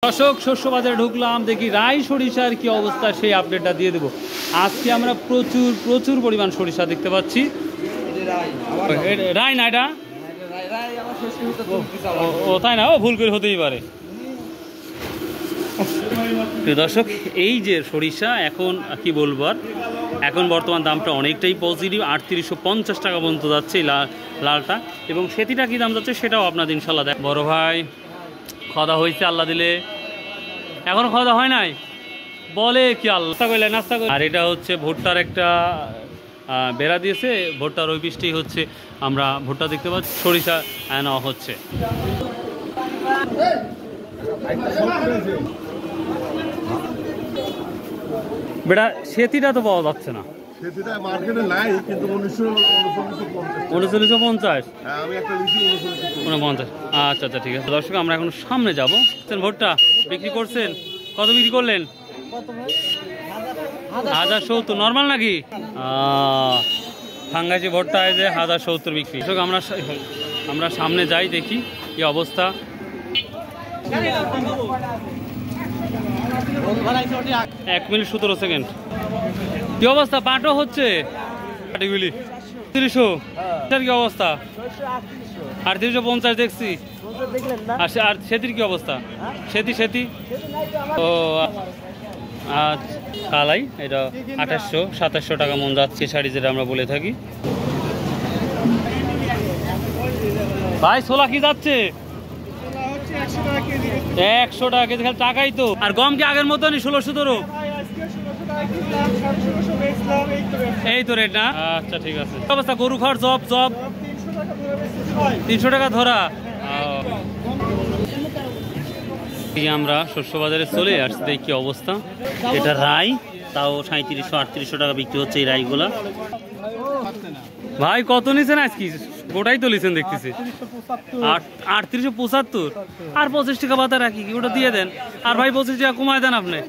দর্শক শস্য বাজারে ঢুকলাম, দেখি রাই সরিষার কি অবস্থা সেই আপডেটটা দিয়ে দেবো। আজকে আমরা প্রচুর পরিমাণ সরিষা দেখতে পাচ্ছি। রাই না এটা? ও তাই না, ও ভুল করে হতেই পারে। দর্শক এই যে সরিষা এখন কি বলবো আর, এখন বর্তমান দামটা অনেকটাই পজিটিভ। 3850 টাকা পর্যন্ত যাচ্ছে এই লালটা, এবং সেটিটা কি দাম যাচ্ছে সেটাও আপনাদের ইনশাল্লাহ দেখ। বড় ভাই খাওয়া হয়েছে আল্লাহ দিলে, এখনো খাওয়া হয় নাই বলে কি আল্লাহ করলে নাস্তা করে। আর এটা হচ্ছে ভুট্টার একটা বেড়া দিয়েছে, ভুট্টার ওই পিসটি হচ্ছে আমরা ভুট্টা দেখতে পাচ্ছি, সরিষা নেওয়া হচ্ছে। বেটা সেতিটা তো পাওয়া যাচ্ছে না, 3950। আচ্ছা আচ্ছা ঠিক আছে। দর্শক আমরা এখন সামনে যাবো। ভুট্টা বিক্রি করছেন, কত বিক্রি করলেন? 1070 নর্মাল নাকি? ফাঙ্গাসি ভুট্টা এই যে 1070 বিক্রি। দর্শক আমরা সামনে যাই, দেখি কি অবস্থা। 1 মিনিট 17 সেকেন্ড। কি অবস্থা? পাটও হচ্ছে পাটিগুলি 300 কি অবস্থা? 3850 দেখছি। আর সেতির কি অবস্থা? সেতি ও আচ্ছা, কালাই এটা 2800-2700 টাকা মন যাচ্ছে শাড়ি, যেটা আমরা বলে থাকি। ভাই ছোলা কি যাচ্ছে? 100 টাকা কেজি। খালি টাকাই তো। আর গম কি আগের মতনই 16-17? এই তো রেট না? আচ্ছা ঠিক আছে। অবস্থা গরু খাওয়ার জব 300 টাকা ধরা। আমরা শস্য বাজারে চলে আসছি, দেখি কি অবস্থা। এটা রাই, তাও 3700-3800 টাকা বিক্রি হচ্ছে এই রাইগুলা। ভাই কত নিছেন আজকে? গোটাই তো লিছেন দেখতেছি। 3875। আর 25 টাকা বাতা রাখি, ওটা দিয়ে দেন। আর ভাই 25 টাকা কমায় দেন আপনি।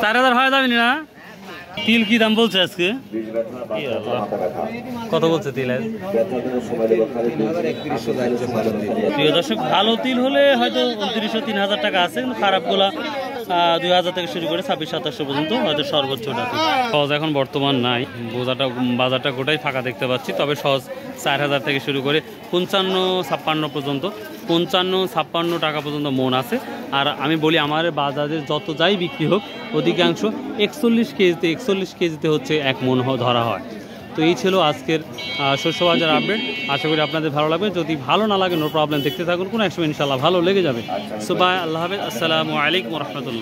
4000 হয় যাবেনি না? তিল কি দাম বলছে আজকে? কত বলছে তিল? প্রিয় দর্শক, ভালো তিল হলে হয়তো 2900-3000 টাকা আছে, কিন্তু খারাপগুলা 2000 থেকে শুরু করে 2600-2700 পর্যন্ত হয়তো সর্বোচ্চটা। সহজ এখন বর্তমান নাই, বাজারটা গোটাই ফাঁকা দেখতে পাচ্ছি। তবে সহজ 4000 থেকে শুরু করে 55-56 পর্যন্ত, 55-56 টাকা পর্যন্ত মন আছে। আর আমি বলি আমার বাজারে যত যাই বিক্রি হোক, অধিকাংশ 41 কেজিতে হচ্ছে 1 মন ধরা হয়। তো এই ছিল আজকের শস্য বাজার আপডেট। আশা করি আপনাদের ভালো লাগবে। যদি ভালো না লাগে নো প্রবলেম, দেখতে থাকুন, কোনো এক সময় ইনশাল্লাহ ভালো লেগে যাবে। সো বাই, আল্লাহ হাফেজ, আসসালামু আলাইকুম রহমতুল্লাহ।